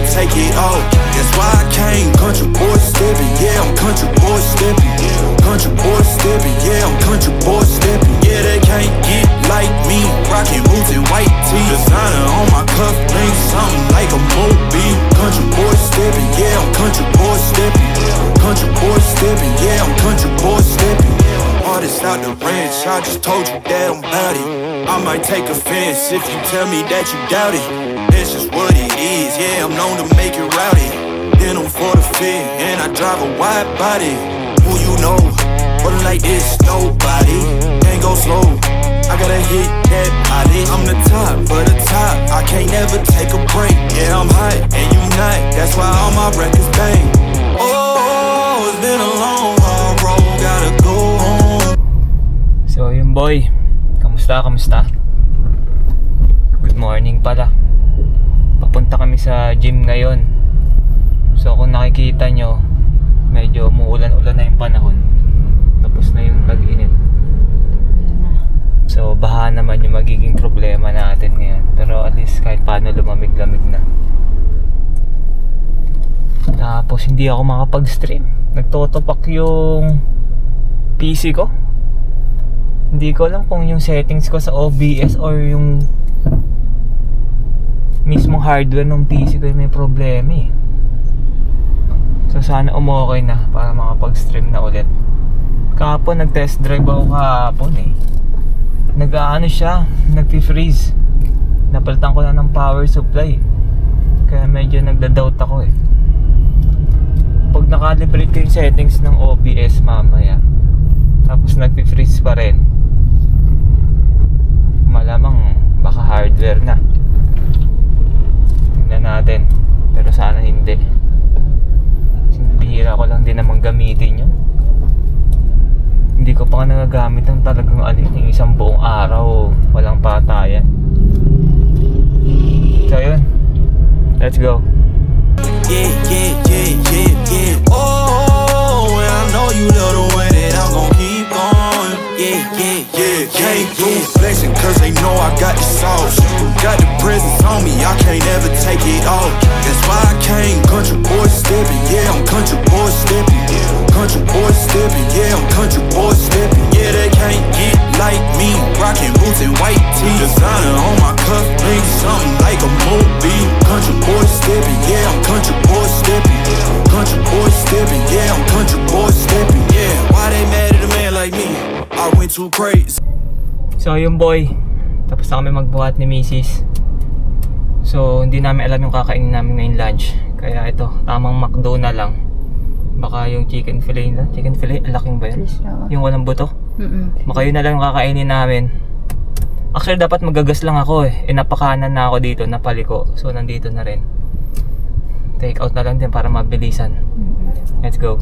take it all. That's why I came, country boy stepping, yeah, I'm country boy stepping. Country boy stepping, yeah, I'm country boy stepping. Yeah, they can't get like me, rocking boots and white tee. Designer on my cuff, ain't something like a movie. Country boy stepping, yeah, I'm country boy stepping. Country boy stepping, yeah, I'm country boy stepping. Artist out the ranch, I just told you that I'm bout it. I might take offense if you tell me that you doubt it. It's just what it is, yeah, I'm known to make it rowdy. Then I'm for the fit, and I drive a wide body. Who you know, rolling like this, nobody. Can't go slow, I gotta hit that body. I'm the top for the top, I can't never take a break. Yeah, I'm hot, and you not, that's why all my records bang. Oh, it's been a long, hard road, gotta go home. So yun boy, kamusta? Good morning pala. Papunta kami sa gym ngayon. So kung nakikita nyo, medyo umuulan-ulan na yung panahon. Tapos na yung tag-init. So baha naman yung magiging problema natin ngayon. Pero at least kahit paano lumamig-lamig na. Tapos hindi ako makapag-stream. Nagtotopak yung PC ko. Hindi ko alam kung yung settings ko sa OBS or yung mismong hardware ng PC ko may problema eh. So sana umokay na para makapag-stream na ulit. Kahapon nag-test drive ako kahapon eh. Nag-ano siya, nag-freeze. Napalitan ko na ng power supply. Kaya medyo nagda-doubt ako eh. Pag nakalibrate ko yung settings ng OBS mamaya, tapos nag-freeze pa rin, malamang baka hardware na. Tingnan natin. Pero sana hindi. Bihira ko lang din naman gamitin yun. Hindi ko pa nga nagagamit ng talagang yung isang buong araw. Walang patayan. So yun, let's go. Yeah, yeah, yeah, yeah, yeah. Oh, and I know you love the way that I'm gon' keep going. Yeah, yeah, yeah. Came through flexing cause they know I got the sauce. Got the presence on me, I can't ever take it off. That's why I came, country boy stepping. Yeah, I'm country boy stepping. Country boy stepping, yeah, I'm country boy stepping. Yeah, they can't get like me, rocking boots and white tee. Designer on my cuff, ain't something like a movie. Country boy stepping, yeah, I'm country boy stepping. Country boy stepping, yeah, I'm country boy stepping. Yeah, why they mad at a man like me? I went too crazy. So yun boy, tapos na kami magbuhat ni Mrs. So hindi namin alam yung kakainin namin ngayong lunch. Kaya ito, tamang McDo na lang. Baka yung chicken fillet na. Chicken fillet, alaking ba yun? Yung walang buto? Baka yun na lang yung kakainin namin. Actually dapat magagas lang ako eh. Napakanan na ako dito, napaliko. So nandito na rin. Take out na lang din para mabilisan. Let's go.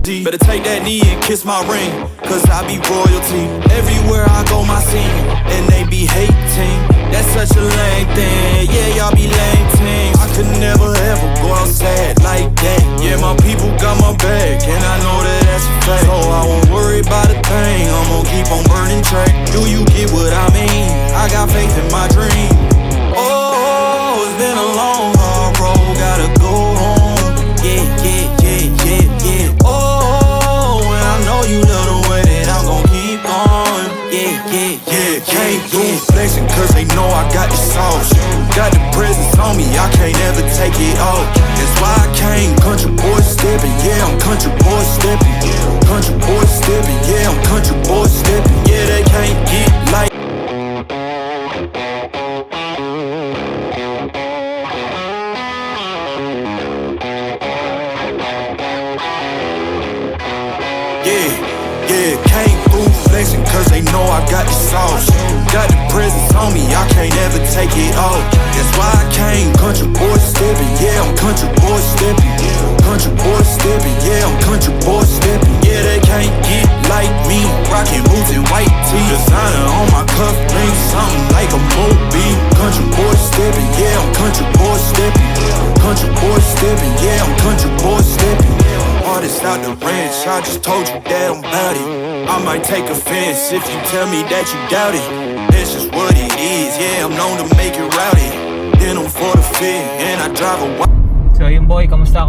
Better take that knee and kiss my ring, cause I be royalty. Everywhere I go my scene, and they be hating. That's such a lame thing, yeah, y'all be lame teams. I could never ever go outside like that. Yeah, my people got my back, and I know that that's a fact. So I won't worry about a thing, I'm gonna keep on burning track. Do you get what I mean? I got faith in my dream. Oh, it's been a long, hard road, gotta go home. Yeah, yeah, yeah, yeah, yeah. Oh, and I know you love the way that I'm gon' keep going. Yeah, yeah, yeah. Came through flexing cause they know I got the sauce. Got the presence on me, I can't ever take it off. That's why I came, country boy stepping. Yeah, I'm country boy stepping. Country boy stepping, yeah, I'm country boy stepping. Yeah, they can't get like. Yeah, yeah, came through flexing cause they know I got the sauce. Got the presence on me, I can't ever take it off. That's why I came, country boy stepping. Yeah, I'm country boy stepping. Country boy stepping, yeah, I'm country boy stepping. Yeah, they can't get like me, rocking boots and white tee. Designer on my cuff, ain't something like a movie. Country boy stepping, yeah, I'm country boy stepping. Country boy stepping, yeah, I'm country boy stepping. Artist out the ranch, I just told you that I'm bout it. I might take offense if you tell me that you doubt it. It's just what it is, yeah, I'm known to make it rowdy. in them for the fit, and I drive a white. So yun boy, kamusta?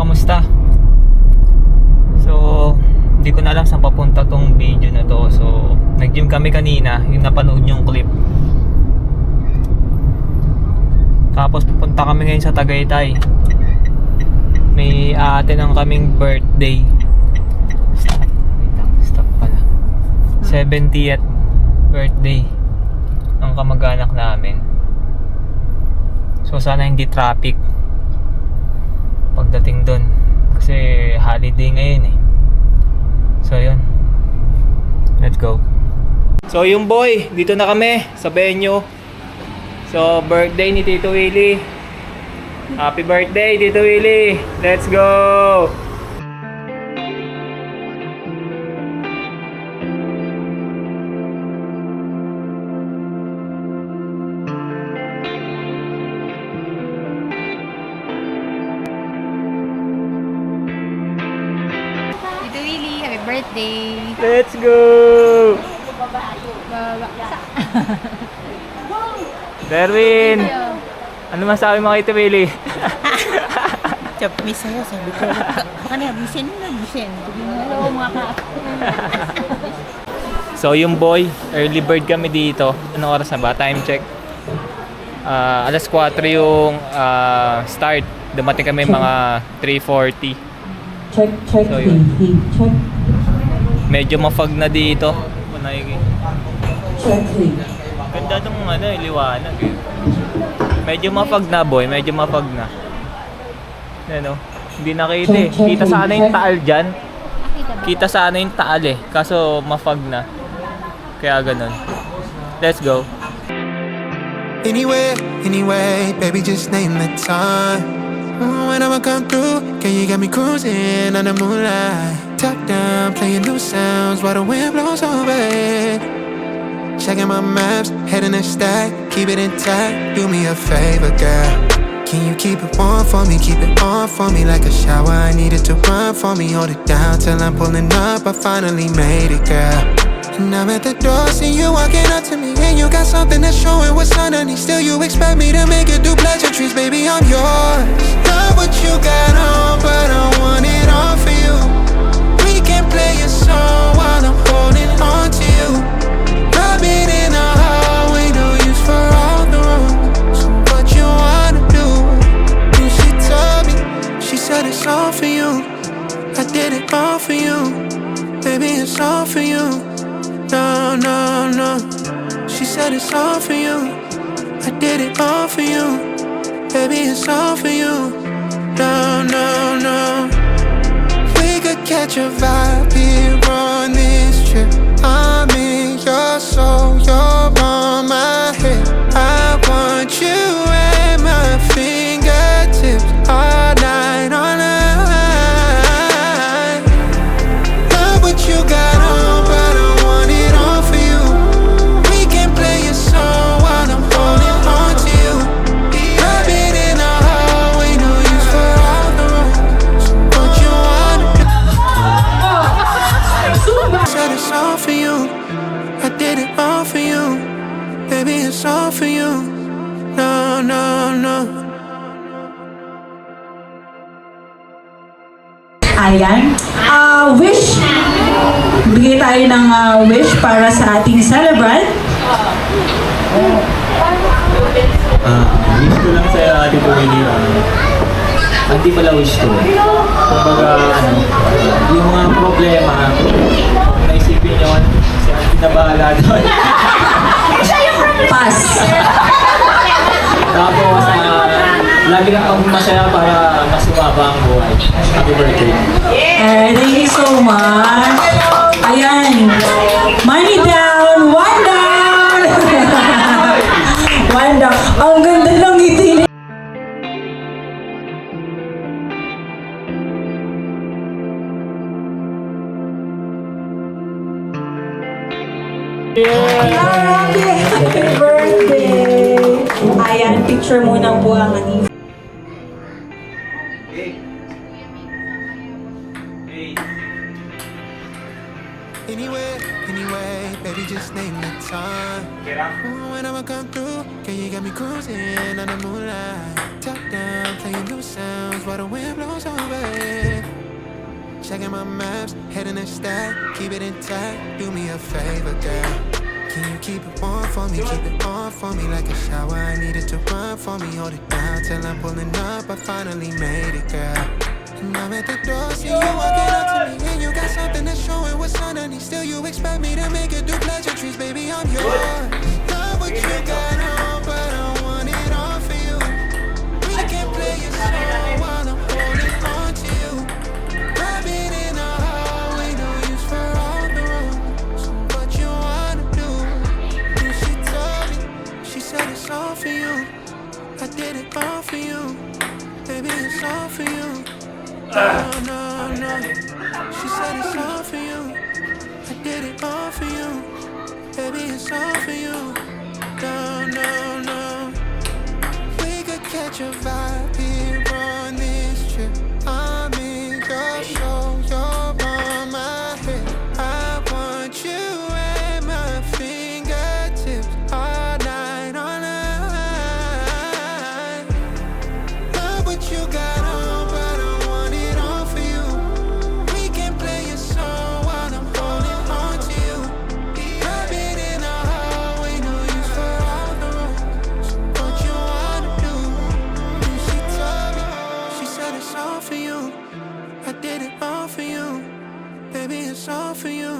So hindi ko na alam saan papunta tong video na to. So nag-gym kami kanina, yung napanood yung clip. Tapos pupunta kami ngayon sa Tagaytay. May aatenan kaming birthday. Stop pala. 70th birthday ng kamag-anak namin. So sana hindi traffic pagdating doon kasi holiday ngayon eh. So yun, let's go. So yung boy, dito na kami sa venue. So birthday ni Tito Willie. Happy birthday Tito Willie. Let's go. Tito Willie, happy birthday! Let's go. Derwin, ano masabi mo kay Tito Willie? Chop me sa'yo, sabi ko. Baka na, bisin na, bisin. Hello, mga ka. So yung boy, early bird kami dito. Anong oras na ba? Time check. Alas 4 yung start. Dumating kami mga 3:40. Check, So, yun. check, Medyo mafag na dito. Panay. check, Ganda nung liwanag eh. Medyo mafag na boy, medyo mafag na. Ano? Hindi nakita eh. Kita sana yung taal dyan. Kita sana yung taal eh. Kaso mafag na. Kaya ganun. Let's go. Anywhere, anyway, baby, just name the time. When I'ma come through, can you get me cruising on the moonlight? Top down, playing new sounds while the wind blows over it. Checking my maps, heading a stack, keep it intact. Do me a favor, girl. Can you keep it warm for me, keep it on for me like a shower? I needed to run for me, hold it down till I'm pulling up. I finally made it, girl. And I'm at the door, see you walking up to me, and you got something that's showing what's underneath. Still you expect me to make it do pleasantries, baby, I'm yours. Not what you got on, but I want it all for you. We can play a song while I'm holding on to you. Rubbing in the hallway, no use for all the rooms. What you wanna do? And she told me, she said it's all for you. I did it all for you, baby, it's all for you. No, no, no. She said it's all for you. I did it all for you. Baby, it's all for you. No, no, no. We could catch a vibe here on this trip. I'm in your soul, you're on my head. I want you at my fingertips all night, all night. Love what you got on, but I want it all for you. We can play a song while I'm holding on to you. Rub it in the hallway, no use for all the rooms. What you wanna do? Said it's all for you. I did it all for you. Baby, it's all for you. No, no, no. Ayan. Wish. Bigay tayo ng wish para sa ating celebrant. Wish ko lang sa Tito Willie. Hindi pala wish ko. Kumbaga, yung mga problema, naisipin nyo, si Auntie na bahala doon. Pass. Tapos, lagi lang akong masaya para mas umaba ang buhay. Happy birthday. Thank you so much. Ayan. Money down, one down. One down. Ang ganda ng ngiti niya. Happy birthday! Ayan, picture muna ang buwangan ni Anywhere, anyway, baby. baby, just name the time. When I'ma come through, girl, you got me cruising on the moonlight. Top down, playing new sounds while the wind blows over it. Checking my maps, heading the stack, keep it intact. Do me a favor, girl. Can you keep it warm for me? Keep it on for me like a shower. I need it to run for me. Hold it down till I'm pulling up. I finally made it, girl. And I'm at the door, see you walking up to me, and you got something that's showing what's underneath. Still, you expect me to make it do pleasantries, baby. I'm yours. Love what you got on, but I want it all for you. We can play your song while I'm holding on to you. Rabbit in the hallway, no use for all the rules. What you wanna do? And she told me, she said it's all for you. I did it all for you, baby. It's all for you. No, no, no. She said it's all for you. I did it all for you, baby. It's all for you. No, no, no. We could catch a vibe here on this trip. I'm in your show, you're on my head. I want you at my fingertips all night, all night. Love what you got on, but I want it all for you. We can play your song while I'm holding on to you. Rabbit in the hallway, no use for all the rules. What you wanna do? And she told me, she said it's all for you. I did it all for you, baby. It's all for you.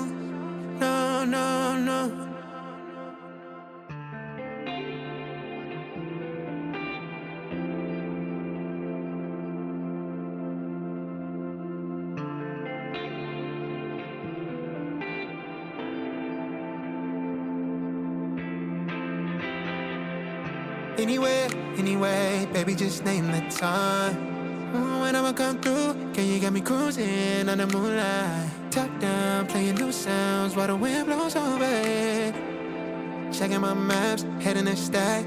No, no, no. Anyway, baby, just name the time. When I'ma come through, girl, you got me cruising on the moonlight. Top down, playing new sounds while the wind blows over it. Checking my maps, heading the stack.